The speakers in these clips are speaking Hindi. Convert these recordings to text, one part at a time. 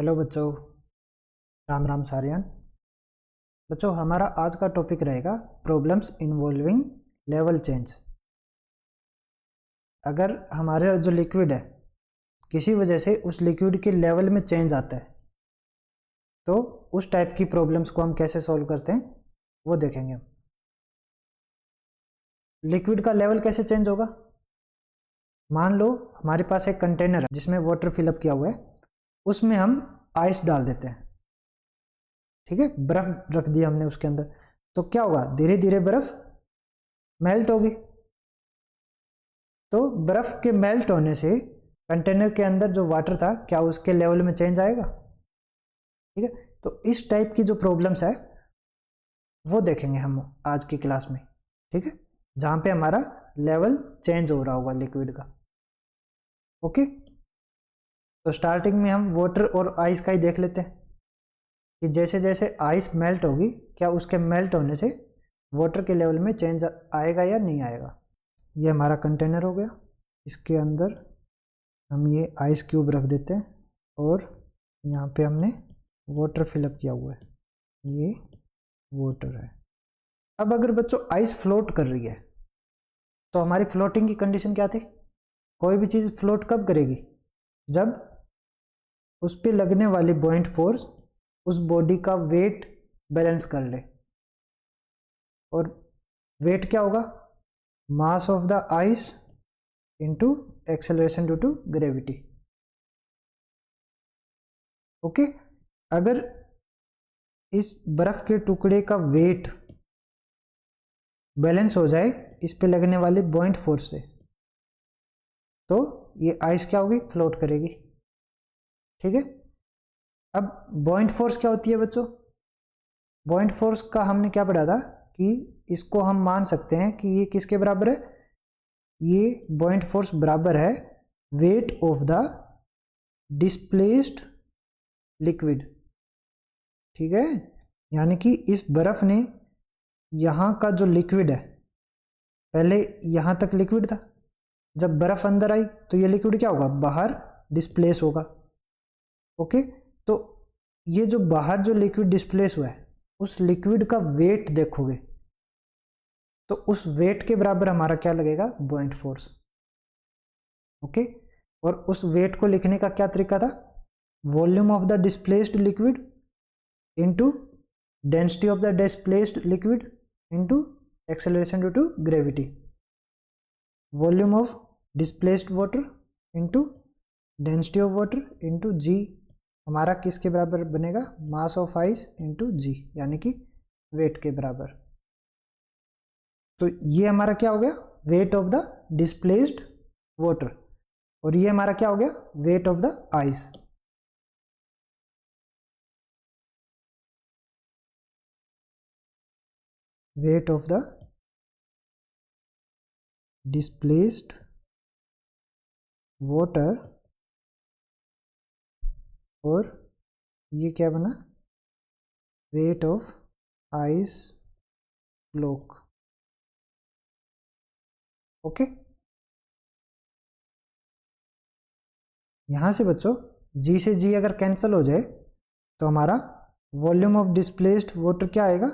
हेलो बच्चों, राम राम सारियान। बच्चों, हमारा आज का टॉपिक रहेगा प्रॉब्लम्स इन्वॉल्विंग लेवल चेंज। अगर हमारे जो लिक्विड है किसी वजह से उस लिक्विड के लेवल में चेंज आता है तो उस टाइप की प्रॉब्लम्स को हम कैसे सॉल्व करते हैं वो देखेंगे हम। लिक्विड का लेवल कैसे चेंज होगा? मान लो हमारे पास एक कंटेनर है जिसमें वाटर फिलअप किया हुआ है, उसमें हम आइस डाल देते हैं। ठीक है, बर्फ रख दिया हमने उसके अंदर, तो क्या होगा? धीरे धीरे बर्फ मेल्ट होगी। तो बर्फ के मेल्ट होने से कंटेनर के अंदर जो वाटर था क्या उसके लेवल में चेंज आएगा? ठीक है, तो इस टाइप की जो प्रॉब्लम्स है वो देखेंगे हम आज की क्लास में। ठीक है, जहां पे हमारा लेवल चेंज हो रहा होगा लिक्विड का। ओके, तो स्टार्टिंग में हम वाटर और आइस का ही देख लेते हैं कि जैसे जैसे आइस मेल्ट होगी क्या उसके मेल्ट होने से वाटर के लेवल में चेंज आएगा या नहीं आएगा। ये हमारा कंटेनर हो गया, इसके अंदर हम ये आइस क्यूब रख देते हैं और यहाँ पे हमने वाटर फिलअप किया हुआ है, ये वाटर है। अब अगर बच्चों आइस फ्लोट कर रही है तो हमारी फ्लोटिंग की कंडीशन क्या थी? कोई भी चीज फ्लोट कब करेगी? जब उस पर लगने वाली बॉइंट फोर्स उस बॉडी का वेट बैलेंस कर ले। और वेट क्या होगा? Mass of the ice into acceleration due to gravity. Okay, अगर इस बर्फ के टुकड़े का वेट बैलेंस हो जाए इस पे लगने वाली बॉइंट फोर्स से तो ये आइस क्या होगी? फ्लोट करेगी। ठीक है, अब बॉइंट फोर्स क्या होती है बच्चों? बॉइंट फोर्स का हमने क्या पढ़ा था कि इसको हम मान सकते हैं कि ये किसके बराबर है? ये बॉइंट फोर्स बराबर है weight of the displaced liquid. ठीक है, यानी कि इस बर्फ ने यहां का जो लिक्विड है, पहले यहां तक लिक्विड था, जब बर्फ अंदर आई तो ये लिक्विड क्या होगा? बाहर डिस्प्लेस होगा। ओके, तो ये जो बाहर जो लिक्विड डिस्प्लेस हुआ है उस लिक्विड का वेट देखोगे तो उस वेट के बराबर हमारा क्या लगेगा? बॉइंट फोर्स। ओके, और उस वेट को लिखने का क्या तरीका था? Volume of the displaced liquid into density of the displaced liquid into acceleration due to gravity. Volume of displaced water into density of water into g हमारा किसके बराबर बनेगा? Mass of ice into g, यानी कि वेट के बराबर। तो ये हमारा क्या हो गया? Weight of the displaced water. और ये हमारा क्या हो गया? Weight of the ice. Weight of the displaced water, और ये क्या बना? Weight of ice block. Okay, यहां से बच्चों जी से जी अगर कैंसिल हो जाए तो हमारा वॉल्यूम ऑफ डिस्प्लेस्ड वाटर क्या आएगा?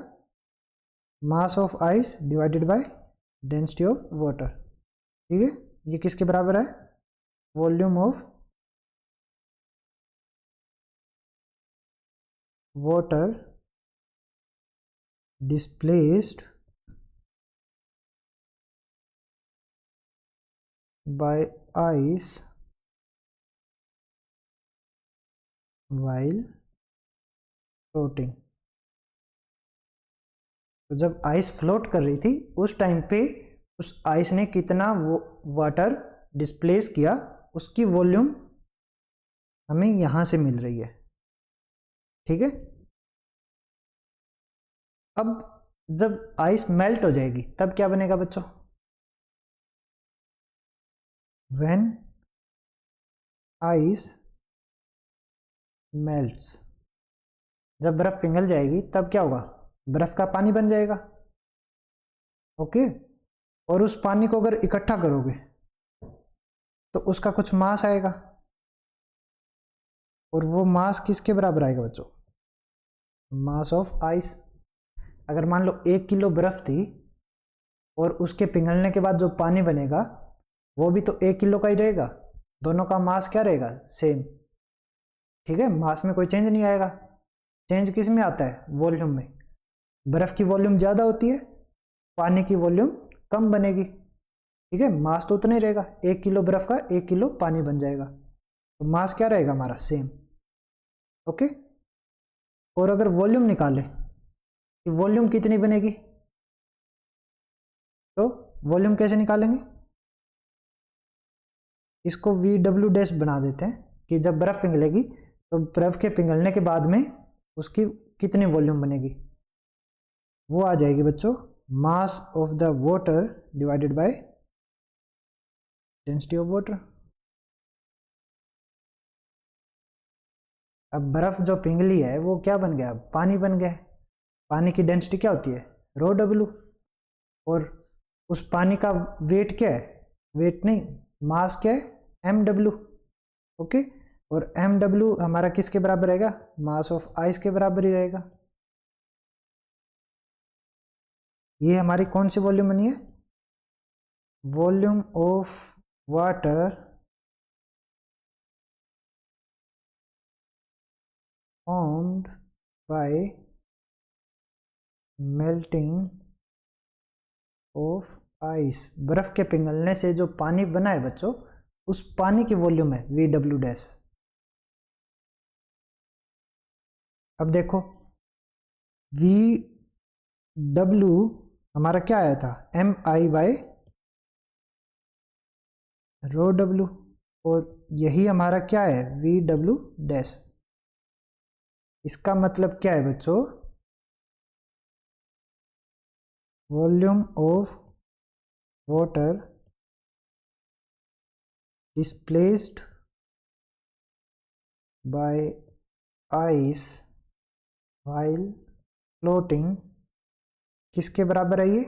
मास of ice divided by density of water. ठीक है, ये किसके बराबर है? Volume of water displaced by ice while floating. तो जब आइस फ्लोट कर रही थी उस टाइम पे उस आइस ने कितना वाटर डिस्प्लेस किया उसकी वॉल्यूम हमें यहां से मिल रही है। ठीक है, अब जब आइस मेल्ट हो जाएगी तब क्या बनेगा बच्चों? व्हेन आइस मेल्ट्स, जब बर्फ पिघल जाएगी तब क्या होगा? बर्फ का पानी बन जाएगा। ओके, और उस पानी को अगर इकट्ठा करोगे तो उसका कुछ मास आएगा और वो मास किसके बराबर आएगा बच्चों? मास ऑफ आइस। अगर मान लो 1 किलो बर्फ थी और उसके पिघलने के बाद जो पानी बनेगा वो भी तो 1 किलो का ही रहेगा, दोनों का मास क्या रहेगा? सेम। ठीक है, मास में कोई चेंज नहीं आएगा। चेंज किस में आता है? वॉल्यूम में। बर्फ की वॉल्यूम ज़्यादा होती है, पानी की वॉल्यूम कम बनेगी। ठीक है, मास तो उतना ही रहेगा, 1 किलो बर्फ का 1 किलो पानी बन जाएगा, तो मास क्या रहेगा हमारा? सेम। ओके। और अगर वॉल्यूम निकाले कि वॉल्यूम कितनी बनेगी, तो वॉल्यूम कैसे निकालेंगे? इसको वी डब्ल्यू डैश बना देते हैं कि जब बर्फ पिघलेगी तो बर्फ के पिघलने के बाद में उसकी कितनी वॉल्यूम बनेगी, वो आ जाएगी बच्चों मास of the water divided by density of water. अब बर्फ जो पिघली है वो क्या बन गया? पानी बन गया। पानी की डेंसिटी क्या होती है? रो डब्ल्यू। और उस पानी का वेट क्या है? वेट नहीं, मास क्या है? M W. ओके। और एम डब्ल्यू हमारा किसके बराबर रहेगा? मास ऑफ आइस के बराबर ही रहेगा। ये हमारी कौन सी वॉल्यूम बनी है? Volume of water formed by melting of ice. बर्फ के पिघलने से जो पानी बना है बच्चों, उस पानी की वॉल्यूम है वी डब्ल्यू डैश। अब देखो वी डब्ल्यू हमारा क्या आया था? एम आई बाय रो डब्ल्यू। और यही हमारा क्या है? V W dash. इसका मतलब क्या है बच्चों? Volume of water displaced by ice while floating किसके बराबर है? ये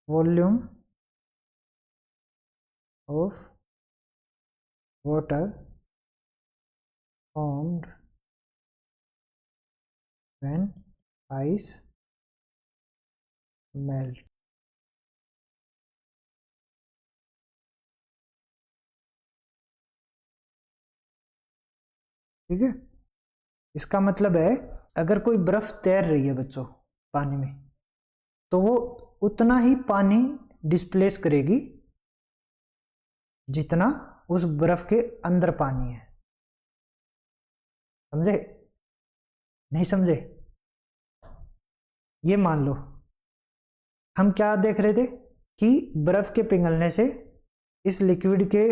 volume of water formed when ice melt. ठीक है, इसका मतलब है अगर कोई बर्फ तैर रही है बच्चों पानी में, तो वो उतना ही पानी डिस्प्लेस करेगी जितना उस बर्फ के अंदर पानी है। समझे? नहीं समझे? ये मान लो हम क्या देख रहे थे कि बर्फ के पिघलने से इस लिक्विड के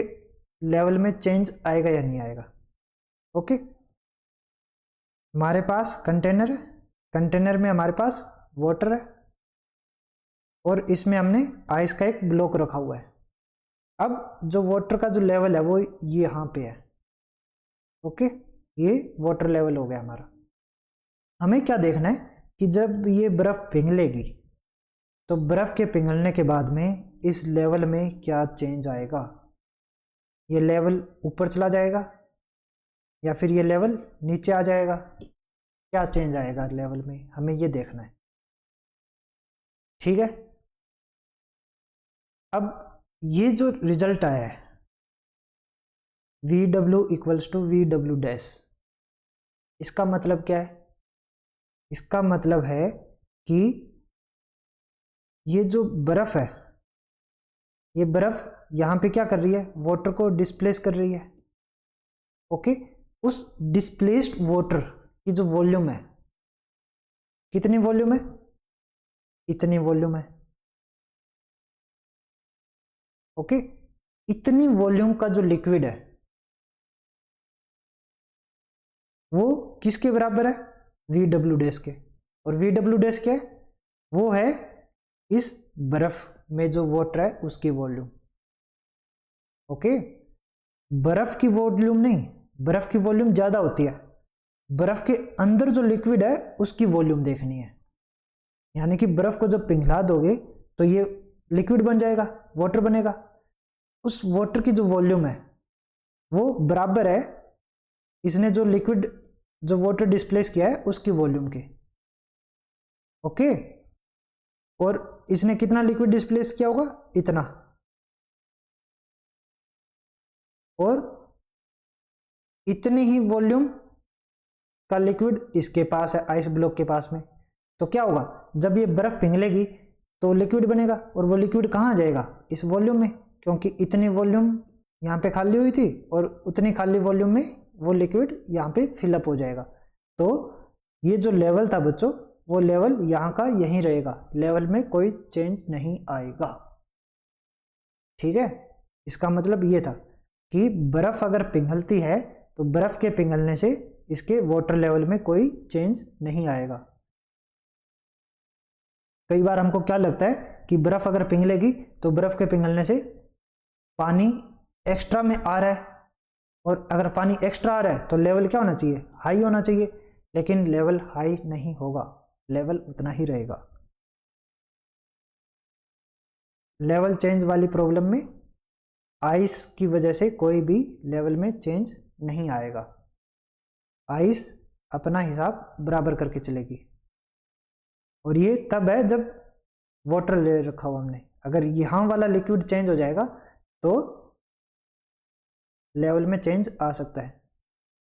लेवल में चेंज आएगा या नहीं आएगा। ओके। हमारे पास कंटेनर है, कंटेनर में हमारे पास वाटर है और इसमें हमने आइस का एक ब्लॉक रखा हुआ है। अब जो वाटर का जो लेवल है वो ये यहाँ पे है। ओके, ये वाटर लेवल हो गया हमारा। हमें क्या देखना है कि जब ये बर्फ पिघलेगी तो बर्फ के पिघलने के बाद में इस लेवल में क्या चेंज आएगा। ये लेवल ऊपर चला जाएगा या फिर ये लेवल नीचे आ जाएगा, क्या चेंज आएगा लेवल में, हमें ये देखना है। ठीक है, अब ये जो रिजल्ट आया है V W equals to V W dash, इसका मतलब क्या है? इसका मतलब है कि ये जो बर्फ है, ये बर्फ यहां पे क्या कर रही है? वाटर को डिस्प्लेस कर रही है। ओके, उस डिस्प्लेस्ड वाटर की जो वॉल्यूम है, कितनी वॉल्यूम है? इतनी वॉल्यूम है। ओके, इतनी वॉल्यूम का जो लिक्विड है वो किसके बराबर है? वी डब्ल्यू डैश के। और वी डब्ल्यू डैश क्या है? वो है इस बर्फ में जो वाटर है उसकी वॉल्यूम। ओके, बर्फ की वॉल्यूम नहीं, बर्फ की वॉल्यूम ज्यादा होती है, बर्फ के अंदर जो लिक्विड है उसकी वॉल्यूम देखनी है। यानी कि बर्फ को जब पिघला दोगे तो ये लिक्विड बन जाएगा, वाटर बनेगा। उस वाटर की जो वॉल्यूम है वो बराबर है इसने जो लिक्विड जो वाटर डिस्प्लेस किया है उसकी वॉल्यूम के। ओके, और इसने कितना लिक्विड डिस्प्लेस किया होगा, इतना, और इतनी ही वॉल्यूम का लिक्विड इसके पास है, आइस ब्लॉक के पास में। तो क्या होगा, जब ये बर्फ पिघलेगी तो लिक्विड बनेगा, और वो लिक्विड कहाँ जाएगा, इस वॉल्यूम में, क्योंकि इतनी वॉल्यूम यहाँ पे खाली हुई थी और उतनी खाली वॉल्यूम में वो लिक्विड यहाँ पे फिलअप हो जाएगा। तो ये जो लेवल था बच्चों, वो लेवल यहाँ का यहीं रहेगा, लेवल में कोई चेंज नहीं आएगा। ठीक है, इसका मतलब ये था कि बर्फ अगर पिघलती है तो बर्फ के पिघलने से इसके वाटर लेवल में कोई चेंज नहीं आएगा। कई बार हमको क्या लगता है कि बर्फ अगर पिघलेगी तो बर्फ के पिघलने से पानी एक्स्ट्रा में आ रहा है, और अगर पानी एक्स्ट्रा आ रहा है तो लेवल क्या होना चाहिए, हाई होना चाहिए, लेकिन लेवल हाई नहीं होगा, लेवल उतना ही रहेगा। लेवल चेंज वाली प्रॉब्लम में आइस की वजह से कोई भी लेवल में चेंज नहीं आएगा, आइस अपना हिसाब बराबर करके चलेगी। और ये तब है जब वाटर ले रखा हो हमने, अगर यहाँ वाला लिक्विड चेंज हो जाएगा तो लेवल में चेंज आ सकता है।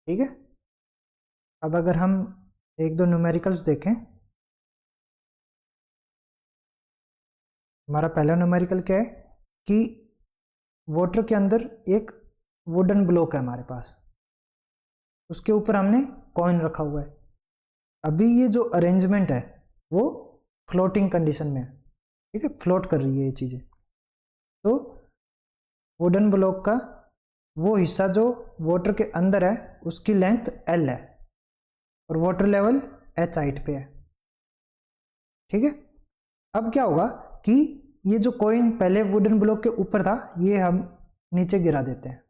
ठीक है, अब अगर हम एक दो न्यूमेरिकल्स देखें, हमारा पहला न्यूमेरिकल क्या है कि वाटर के अंदर एक वुडन ब्लॉक है हमारे पास, उसके ऊपर हमने कॉइन रखा हुआ है। अभी ये जो अरेंजमेंट है वो फ्लोटिंग कंडीशन में है, ठीक है, फ्लोट कर रही है ये चीज़ें। तो वुडन ब्लॉक का वो हिस्सा जो वाटर के अंदर है उसकी लेंथ L है और वाटर लेवल H हाइट पे है। ठीक है, अब क्या होगा कि ये जो कॉइन पहले वुडन ब्लॉक के ऊपर था ये हम नीचे गिरा देते हैं।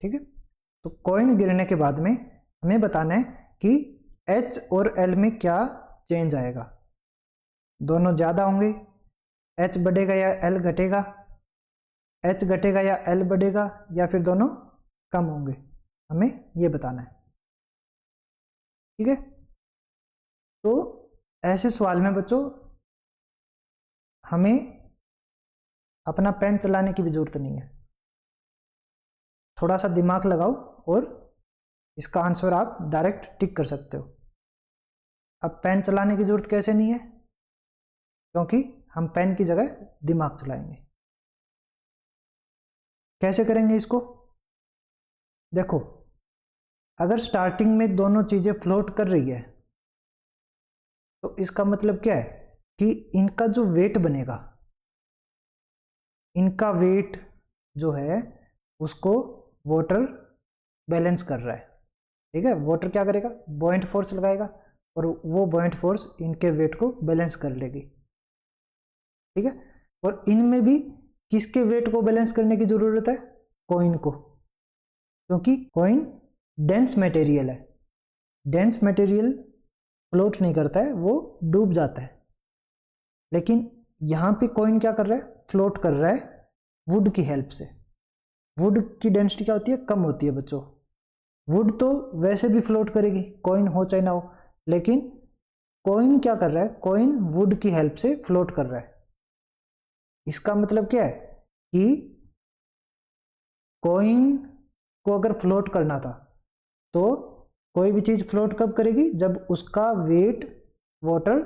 ठीक है, तो कॉइन गिरने के बाद में हमें बताना है कि H और L में क्या चेंज आएगा, दोनों ज़्यादा होंगे, H बढ़ेगा या L घटेगा, H घटेगा या L बढ़ेगा, या फिर दोनों कम होंगे, हमें ये बताना है। ठीक है, तो ऐसे सवाल में बच्चों हमें अपना पेन चलाने की भी जरूरत नहीं है, थोड़ा सा दिमाग लगाओ और इसका आंसर आप डायरेक्ट टिक कर सकते हो। अब पेन चलाने की जरूरत कैसे नहीं है, क्योंकि हम पेन की जगह दिमाग चलाएंगे। कैसे करेंगे इसको, देखो, अगर स्टार्टिंग में दोनों चीजें फ्लोट कर रही है तो इसका मतलब क्या है कि इनका जो वेट बनेगा, इनका वेट जो है उसको वाटर बैलेंस कर रहा है। ठीक है, वाटर क्या करेगा, बॉयंट फोर्स लगाएगा और वो बॉयंट फोर्स इनके वेट को बैलेंस कर लेगी। ठीक है, और इनमें भी किसके वेट को बैलेंस करने की जरूरत है, कॉइन को, क्योंकि कॉइन डेंस मटेरियल है, डेंस मटेरियल फ्लोट नहीं करता है, वो डूब जाता है। लेकिन यहाँ पे कॉइन क्या कर रहा है, फ्लोट कर रहा है वुड की हेल्प से। वुड की डेंसिटी क्या होती है, कम होती है बच्चों, वुड तो वैसे भी फ्लोट करेगी, कॉइन हो चाहे ना हो, लेकिन कॉइन क्या कर रहा है, कॉइन वुड की हेल्प से फ्लोट कर रहा है। इसका मतलब क्या है कि कॉइन को अगर फ्लोट करना था तो कोई भी चीज फ्लोट कब करेगी, जब उसका वेट वाटर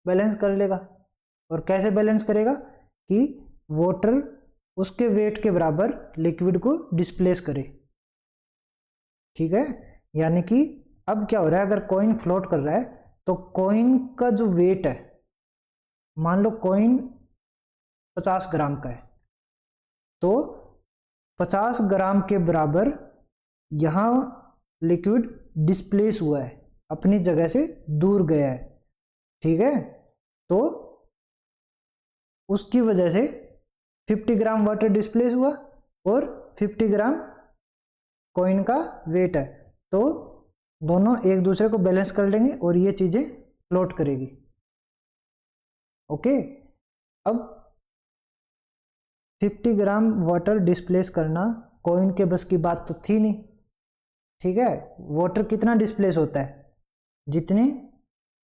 बैलेंस कर लेगा। और कैसे बैलेंस करेगा कि वाटर उसके वेट के बराबर लिक्विड को डिस्प्लेस करे। ठीक है, यानी कि अब क्या हो रहा है, अगर कॉइन फ्लोट कर रहा है तो कॉइन का जो वेट है, मान लो कॉइन 50 ग्राम का है, तो 50 ग्राम के बराबर यहाँ लिक्विड डिस्प्लेस हुआ है, अपनी जगह से दूर गया है। ठीक है, तो उसकी वजह से 50 ग्राम वाटर डिस्प्लेस हुआ और 50 ग्राम कॉइन का वेट है, तो दोनों एक दूसरे को बैलेंस कर लेंगे और ये चीजें फ्लोट करेगी। ओके, अब 50 ग्राम वाटर डिस्प्लेस करना कॉइन के बस की बात तो थी नहीं, ठीक है। वाटर कितना डिस्प्लेस होता है, जितनी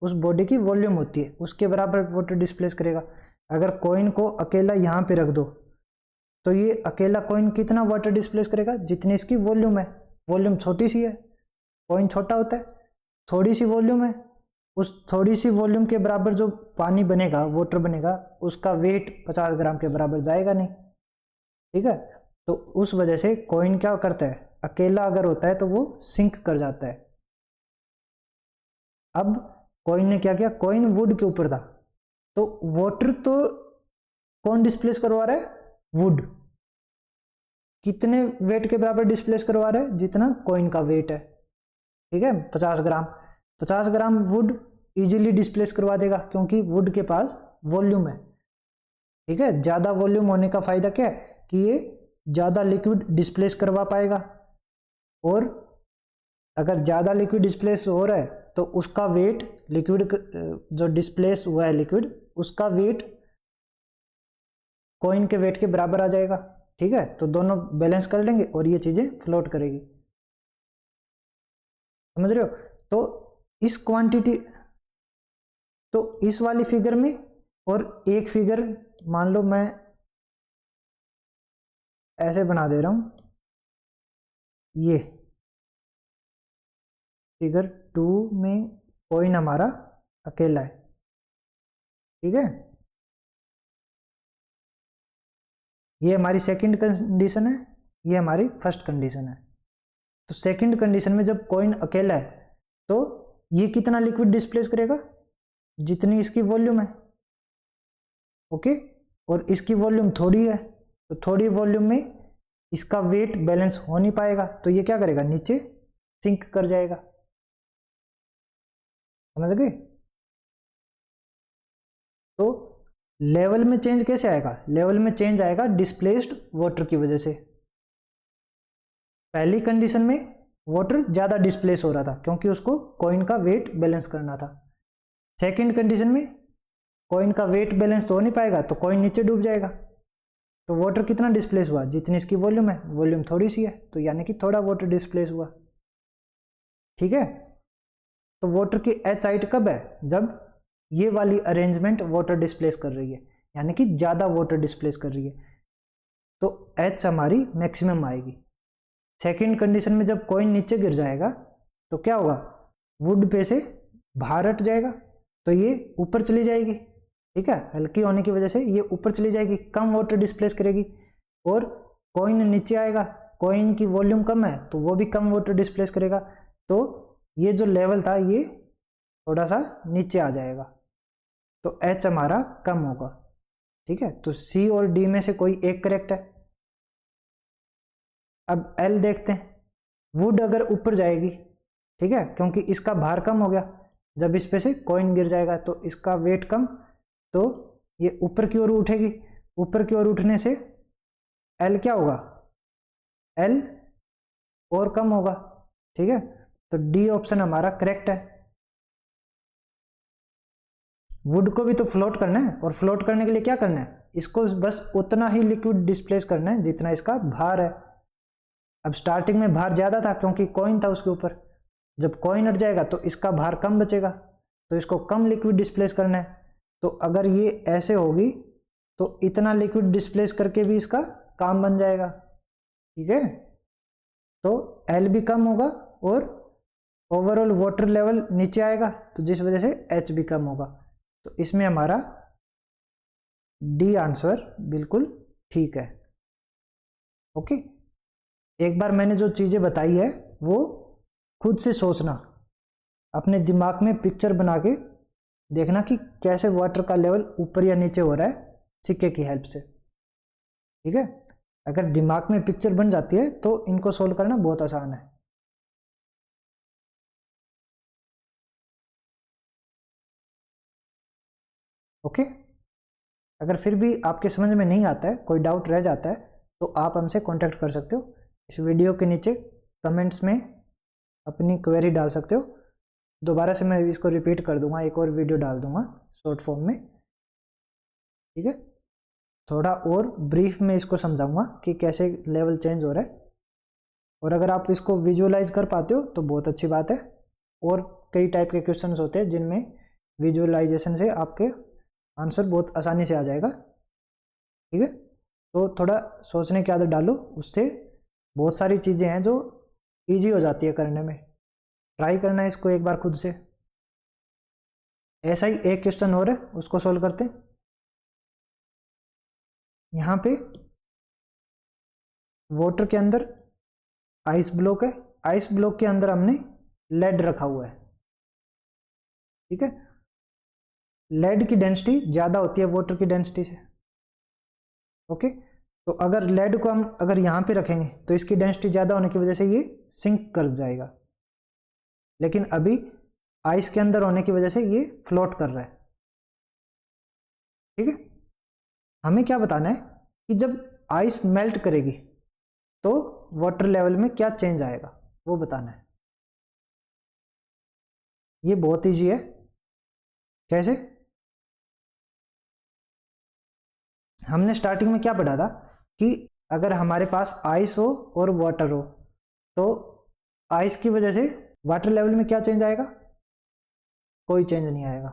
उस बॉडी की वॉल्यूम होती है उसके बराबर वाटर डिस्प्लेस करेगा। अगर कॉइन को अकेला यहाँ पे रख दो तो ये अकेला कॉइन कितना वाटर डिस्प्लेस करेगा, जितनी इसकी वॉल्यूम है। वॉल्यूम छोटी सी है, कॉइन छोटा होता है, थोड़ी सी वॉल्यूम है, उस थोड़ी सी वॉल्यूम के बराबर जो पानी बनेगा, वाटर बनेगा, उसका वेट 50 ग्राम के बराबर जाएगा नहीं, ठीक है। तो उस वजह से कॉइन क्या करता है, अकेला अगर होता है तो वो सिंक कर जाता है। अब कॉइन ने क्या किया, कॉइन वुड के ऊपर था, तो वाटर तो कौन डिस्प्लेस करवा रहा है, वुड। कितने वेट के बराबर डिस्प्लेस करवा रहा है, जितना कॉइन का वेट है, ठीक है, 50 ग्राम। 50 ग्राम वुड इजीली डिस्प्लेस करवा देगा क्योंकि वुड के पास वॉल्यूम है, ठीक है। ज्यादा वॉल्यूम होने का फायदा क्या है कि ये ज्यादा लिक्विड डिस्प्लेस करवा पाएगा, और अगर ज्यादा लिक्विड डिस्प्लेस हो रहा है तो उसका वेट, लिक्विड जो डिस्प्लेस हुआ है लिक्विड, उसका वेट कॉइन के वेट के बराबर आ जाएगा, ठीक है। तो दोनों बैलेंस कर लेंगे और ये चीजें फ्लोट करेगी, समझ रहे हो। तो इस क्वांटिटी, तो इस वाली फिगर में, और एक फिगर मान लो मैं ऐसे बना दे रहा हूं, ये फिगर 2 में कॉइन हमारा अकेला है, ठीक है। ये हमारी सेकंड कंडीशन है, ये हमारी फर्स्ट कंडीशन है। तो सेकंड कंडीशन में जब कॉइन अकेला है तो ये कितना लिक्विड डिस्प्लेस करेगा, जितनी इसकी वॉल्यूम है, ओके। और इसकी वॉल्यूम थोड़ी है, तो थोड़ी वॉल्यूम में इसका वेट बैलेंस हो नहीं पाएगा, तो ये क्या करेगा, नीचे सिंक कर जाएगा, समझ गए। तो लेवल में चेंज कैसे आएगा, लेवल में चेंज आएगा डिस्प्लेस्ड वाटर की वजह से। पहली कंडीशन में वाटर ज्यादा डिस्प्लेस हो रहा था क्योंकि उसको कॉइन का वेट बैलेंस करना था। सेकंड कंडीशन में कॉइन का वेट बैलेंस तो हो नहीं पाएगा, तो कॉइन नीचे डूब जाएगा। तो वाटर कितना डिस्प्लेस हुआ, जितनी इसकी वॉल्यूम है, वॉल्यूम थोड़ी सी है, तो यानी कि थोड़ा वाटर डिस्प्लेस हुआ, ठीक है। तो वाटर की एच हाइट कब है, जब ये वाली अरेंजमेंट वाटर डिस्प्लेस कर रही है, यानी कि ज्यादा वाटर डिस्प्लेस कर रही है, तो एच हमारी मैक्सिमम आएगी। सेकेंड कंडीशन में जब कॉइन नीचे गिर जाएगा तो क्या होगा, वुड पे से बाहर हट जाएगा, तो ये ऊपर चली जाएगी, ठीक है। हल्की होने की वजह से ये ऊपर चली जाएगी, कम वाटर डिस्प्लेस करेगी, और कॉइन नीचे आएगा, कॉइन की वॉल्यूम कम है तो वो भी कम वाटर डिस्प्लेस करेगा, तो ये जो लेवल था ये थोड़ा सा नीचे आ जाएगा, तो एच हमारा कम होगा, ठीक है। तो सी और डी में से कोई एक करेक्ट है। अब एल देखते हैं, वुड अगर ऊपर जाएगी, ठीक है, क्योंकि इसका भार कम हो गया, जब इस पे से कॉइन गिर जाएगा तो इसका वेट कम, तो ये ऊपर की ओर उठेगी, ऊपर की ओर उठने से एल क्या होगा, एल और कम होगा, ठीक है। तो डी ऑप्शन हमारा करेक्ट है। वुड को भी तो फ्लोट करना है, और फ्लोट करने के लिए क्या करना है, इसको बस उतना ही लिक्विड डिस्प्लेस करना है जितना इसका भार है। अब स्टार्टिंग में भार ज्यादा था क्योंकि कॉइन था उसके ऊपर, जब कॉइन हट जाएगा तो इसका भार कम बचेगा, तो इसको कम लिक्विड डिस्प्लेस करना है। तो अगर ये ऐसे होगी तो इतना लिक्विड डिस्प्लेस करके भी इसका काम बन जाएगा, ठीक है। तो एल भी कम होगा और ओवरऑल वाटर लेवल नीचे आएगा, तो जिस वजह से एच भी कम होगा। तो इसमें हमारा डी आंसर बिल्कुल ठीक है, ओके। एक बार मैंने जो चीजें बताई है वो खुद से सोचना, अपने दिमाग में पिक्चर बना के देखना कि कैसे वाटर का लेवल ऊपर या नीचे हो रहा है सिक्के की हेल्प से, ठीक है। अगर दिमाग में पिक्चर बन जाती है तो इनको सोल्व करना बहुत आसान है। ओके, अगर फिर भी आपके समझ में नहीं आता है, कोई डाउट रह जाता है, तो आप हमसे कांटेक्ट कर सकते हो। इस वीडियो के नीचे कमेंट्स में अपनी क्वेरी डाल सकते हो। दोबारा से मैं इसको रिपीट कर दूंगा, एक और वीडियो डाल दूंगा शॉर्ट फॉर्म में, ठीक है। थोड़ा और ब्रीफ में इसको समझाऊंगा कि कैसे लेवल चेंज हो रहा है। और अगर आप इसको विजुअलाइज कर पाते हो तो बहुत अच्छी बात है। और कई टाइप के क्वेश्चंस होते हैं जिनमें विजुअलाइजेशन से आपके आंसर बहुत आसानी से आ जाएगा। ठीक है, तो थोड़ा सोचने की आदत डालो, उससे बहुत सारी चीज़ें हैं जो इजी हो जाती है करने में। ट्राई करना है इसको एक बार खुद से। ऐसा ही एक क्वेश्चन और है, उसको सोल्व करते हैं। यहाँ पे वाटर के अंदर आइस ब्लॉक है, आइस ब्लॉक के अंदर हमने लेड रखा हुआ है। ठीक है, लेड की डेंसिटी ज़्यादा होती है वाटर की डेंसिटी से। ओके, तो अगर लेड को हम अगर यहाँ पे रखेंगे तो इसकी डेंसिटी ज़्यादा होने की वजह से ये सिंक कर जाएगा, लेकिन अभी आइस के अंदर होने की वजह से ये फ्लोट कर रहा है। ठीक है, हमें क्या बताना है कि जब आइस मेल्ट करेगी तो वाटर लेवल में क्या चेंज आएगा, वो बताना है। ये बहुत ईजी है। कैसे? हमने स्टार्टिंग में क्या पढ़ा था कि अगर हमारे पास आइस हो और वाटर हो तो आइस की वजह से वाटर लेवल में क्या चेंज आएगा? कोई चेंज नहीं आएगा।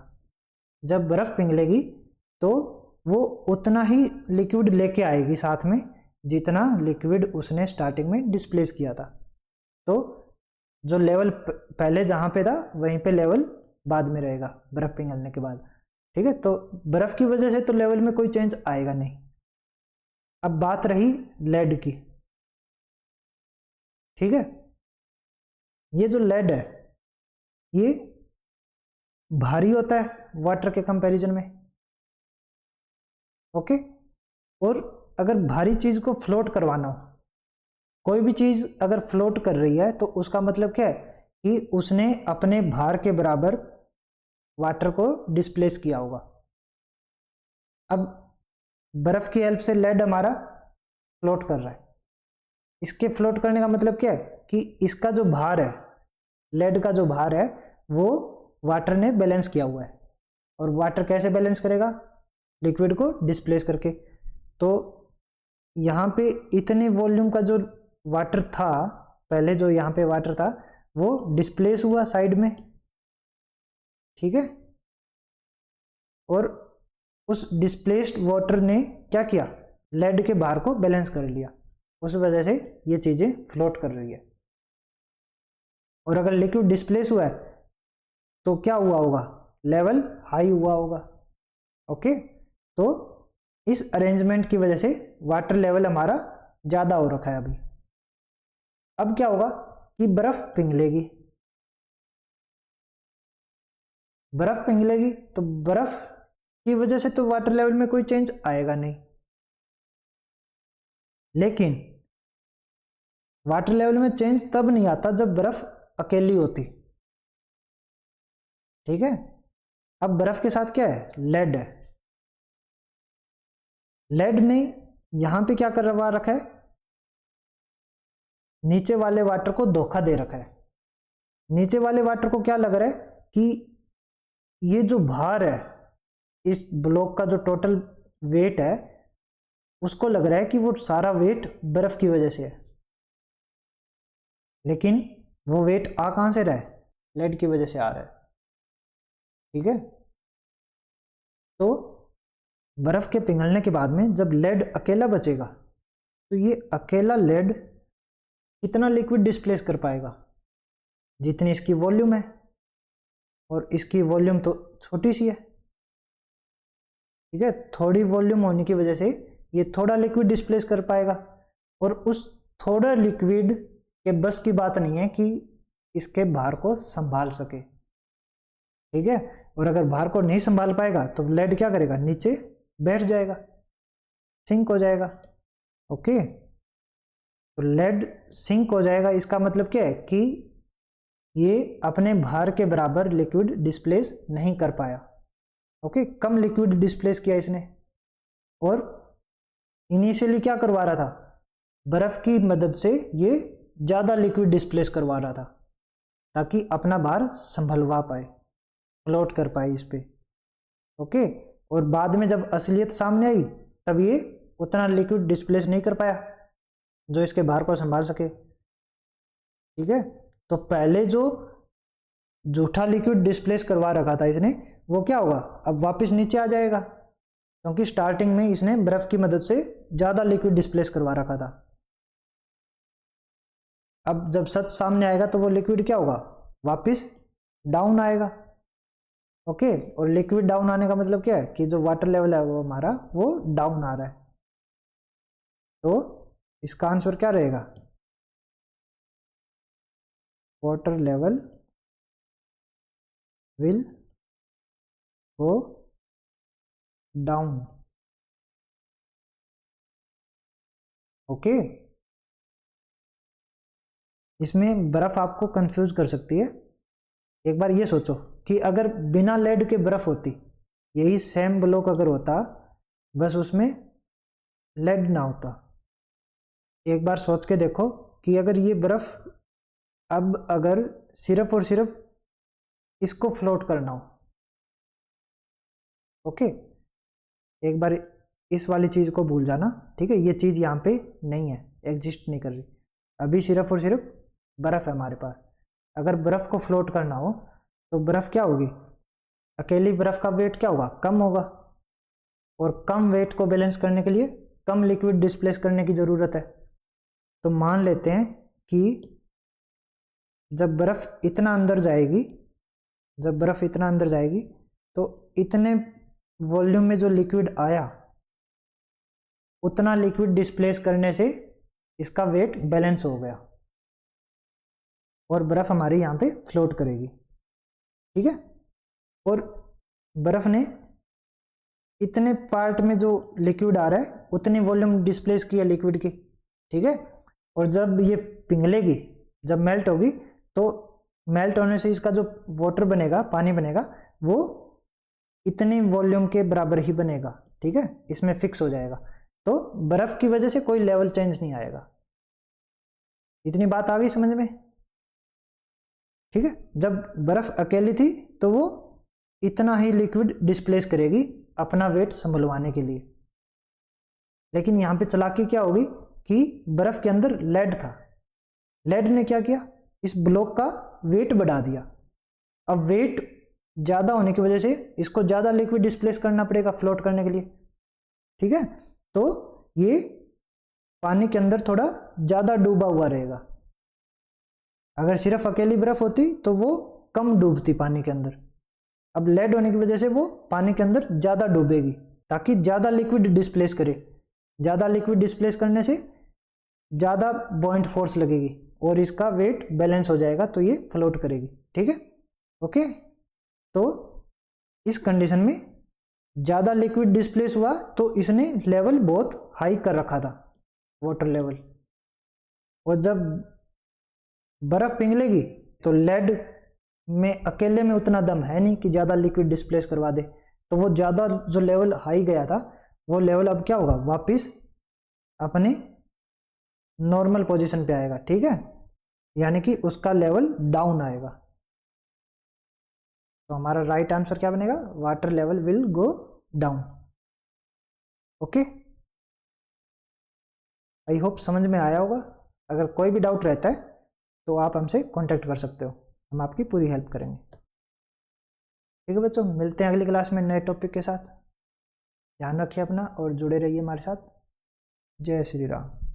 जब बर्फ पिघलेगी तो वो उतना ही लिक्विड लेके आएगी साथ में जितना लिक्विड उसने स्टार्टिंग में डिस्प्लेस किया था। तो जो लेवल पहले जहाँ पे था वहीं पे लेवल बाद में रहेगा बर्फ पिघलने के बाद। ठीक है, तो बर्फ की वजह से तो लेवल में कोई चेंज आएगा नहीं। अब बात रही लेड की। ठीक है, ये जो लेड है ये भारी होता है वाटर के कंपैरिजन में। ओके, और अगर भारी चीज को फ्लोट करवाना हो, कोई भी चीज अगर फ्लोट कर रही है तो उसका मतलब क्या है कि उसने अपने भार के बराबर वाटर को डिस्प्लेस किया होगा। अब बर्फ की हेल्प से लेड हमारा फ्लोट कर रहा है। इसके फ्लोट करने का मतलब क्या है कि इसका जो भार है, लेड का जो भार है वो वाटर ने बैलेंस किया हुआ है। और वाटर कैसे बैलेंस करेगा? लिक्विड को डिस्प्लेस करके। तो यहाँ पे इतने वॉल्यूम का जो वाटर था, पहले जो यहाँ पे वाटर था वो डिस्प्लेस हुआ साइड में। ठीक है, और उस डिस्प्लेस्ड वाटर ने क्या किया? लेड के भार को बैलेंस कर लिया। उस वजह से ये चीजें फ्लोट कर रही है। और अगर लिक्विड डिस्प्लेस हुआ है तो क्या हुआ होगा? लेवल हाई हुआ होगा। ओके, तो इस अरेंजमेंट की वजह से वाटर लेवल हमारा ज्यादा हो रखा है अभी। अब क्या होगा कि बर्फ पिघलेगी। बर्फ पिघलेगी तो बर्फ की वजह से तो वाटर लेवल में कोई चेंज आएगा नहीं, लेकिन वाटर लेवल में चेंज तब नहीं आता जब बर्फ अकेली होती। ठीक है, अब बर्फ के साथ क्या है? लेड है। लेड ने यहां पे क्या करवा रखा है? नीचे वाले वाटर को धोखा दे रखा है। नीचे वाले वाटर को क्या लग रहा है कि ये जो भार है, इस ब्लॉक का जो टोटल वेट है, उसको लग रहा है कि वो सारा वेट बर्फ की वजह से है, लेकिन वो वेट आ कहां से रहा है? लेड की वजह से आ रहा है। ठीक है, तो बर्फ के पिघलने के बाद में जब लेड अकेला बचेगा तो ये अकेला लेड कितना लिक्विड डिस्प्लेस कर पाएगा? जितनी इसकी वॉल्यूम है, और इसकी वॉल्यूम तो छोटी सी है। ठीक है, थोड़ी वॉल्यूम होने की वजह से ये थोड़ा लिक्विड डिस्प्लेस कर पाएगा, और उस थोड़ा लिक्विड के बस की बात नहीं है कि इसके भार को संभाल सके। ठीक है, और अगर भार को नहीं संभाल पाएगा तो लेड क्या करेगा? नीचे बैठ जाएगा, सिंक हो जाएगा। ओके, तो लेड सिंक हो जाएगा, इसका मतलब क्या है कि ये अपने भार के बराबर लिक्विड डिस्प्लेस नहीं कर पाया। ओके, कम लिक्विड डिस्प्लेस किया इसने। और इनिशियली क्या करवा रहा था? बर्फ की मदद से ये ज्यादा लिक्विड डिस्प्लेस करवा रहा था ताकि अपना भार संभलवा पाए, फ्लोट कर पाए इस पे। ओके, और बाद में जब असलियत सामने आई तब ये उतना लिक्विड डिस्प्लेस नहीं कर पाया जो इसके भार को संभाल सके। ठीक है, तो पहले जो जूठा लिक्विड डिस्प्लेस करवा रखा था इसने, वो क्या होगा, अब वापस नीचे आ जाएगा, क्योंकि स्टार्टिंग में इसने बर्फ की मदद से ज्यादा लिक्विड डिस्प्लेस करवा रखा था। अब जब सच सामने आएगा तो वो लिक्विड क्या होगा, वापस डाउन आएगा। ओके, और लिक्विड डाउन आने का मतलब क्या है कि जो वाटर लेवल है वो हमारा वो डाउन आ रहा है। तो इसका आंसर क्या रहेगा, water level will go down. Okay, इसमें बर्फ आपको कंफ्यूज कर सकती है। एक बार ये सोचो कि अगर बिना लेड के बर्फ होती, यही सेम ब्लॉक अगर होता, बस उसमें लेड ना होता। एक बार सोच के देखो कि अगर ये बर्फ, अब अगर सिर्फ और सिर्फ इसको फ्लोट करना हो, ओके, एक बार इस वाली चीज को भूल जाना, ठीक है, ये चीज यहाँ पे नहीं है, एग्जिस्ट नहीं कर रही, अभी सिर्फ और सिर्फ बर्फ है हमारे पास। अगर बर्फ को फ्लोट करना हो तो बर्फ क्या होगी, अकेली बर्फ का वेट क्या होगा, कम होगा, और कम वेट को बैलेंस करने के लिए कम लिक्विड डिस्प्लेस करने की जरूरत है। तो मान लेते हैं कि जब बर्फ इतना अंदर जाएगी, जब बर्फ इतना अंदर जाएगी तो इतने वॉल्यूम में जो लिक्विड आया, उतना लिक्विड डिस्प्लेस करने से इसका वेट बैलेंस हो गया और बर्फ हमारी यहाँ पे फ्लोट करेगी। ठीक है, और बर्फ ने इतने पार्ट में जो लिक्विड आ रहा है उतनी वॉल्यूम डिस्प्लेस किया लिक्विड की। ठीक है, और जब ये पिघलेगी, जब मेल्ट होगी, तो मेल्ट होने से इसका जो वाटर बनेगा, पानी बनेगा, वो इतनी वॉल्यूम के बराबर ही बनेगा। ठीक है, इसमें फिक्स हो जाएगा, तो बर्फ की वजह से कोई लेवल चेंज नहीं आएगा। इतनी बात आ गई समझ में? ठीक है, जब बर्फ अकेली थी तो वो इतना ही लिक्विड डिस्प्लेस करेगी अपना वेट संभलवाने के लिए। लेकिन यहां पे चालाकी क्या होगी कि बर्फ के अंदर लेड था, लेड ने क्या किया, इस ब्लॉक का वेट बढ़ा दिया। अब वेट ज्यादा होने की वजह से इसको ज्यादा लिक्विड डिस्प्लेस करना पड़ेगा फ्लोट करने के लिए। ठीक है, तो ये पानी के अंदर थोड़ा ज्यादा डूबा हुआ रहेगा। अगर सिर्फ अकेली बर्फ होती तो वो कम डूबती पानी के अंदर। अब लेड होने की वजह से वो पानी के अंदर ज्यादा डूबेगी ताकि ज्यादा लिक्विड डिस्प्लेस करे। ज्यादा लिक्विड डिस्प्लेस करने से ज्यादा बॉइंट फोर्स लगेगी और इसका वेट बैलेंस हो जाएगा, तो ये फ्लोट करेगी। ठीक है, ओके, तो इस कंडीशन में ज्यादा लिक्विड डिस्प्लेस हुआ तो इसने लेवल बहुत हाई कर रखा था, वाटर लेवल। और जब बर्फ पिघलेगी तो लेड में अकेले में उतना दम है नहीं कि ज्यादा लिक्विड डिस्प्लेस करवा दे, तो वो ज्यादा जो लेवल हाई गया था वो लेवल अब क्या होगा, वापस अपने नॉर्मल पोजीशन पे आएगा। ठीक है, यानी कि उसका लेवल डाउन आएगा। तो हमारा राइट आंसर क्या बनेगा, water level will go down. Okay, I hope समझ में आया होगा। अगर कोई भी डाउट रहता है तो आप हमसे कांटेक्ट कर सकते हो, हम आपकी पूरी हेल्प करेंगे। ठीक है बच्चों, मिलते हैं अगली क्लास में नए टॉपिक के साथ। ध्यान रखिए अपना और जुड़े रहिए हमारे साथ। जय श्री राम।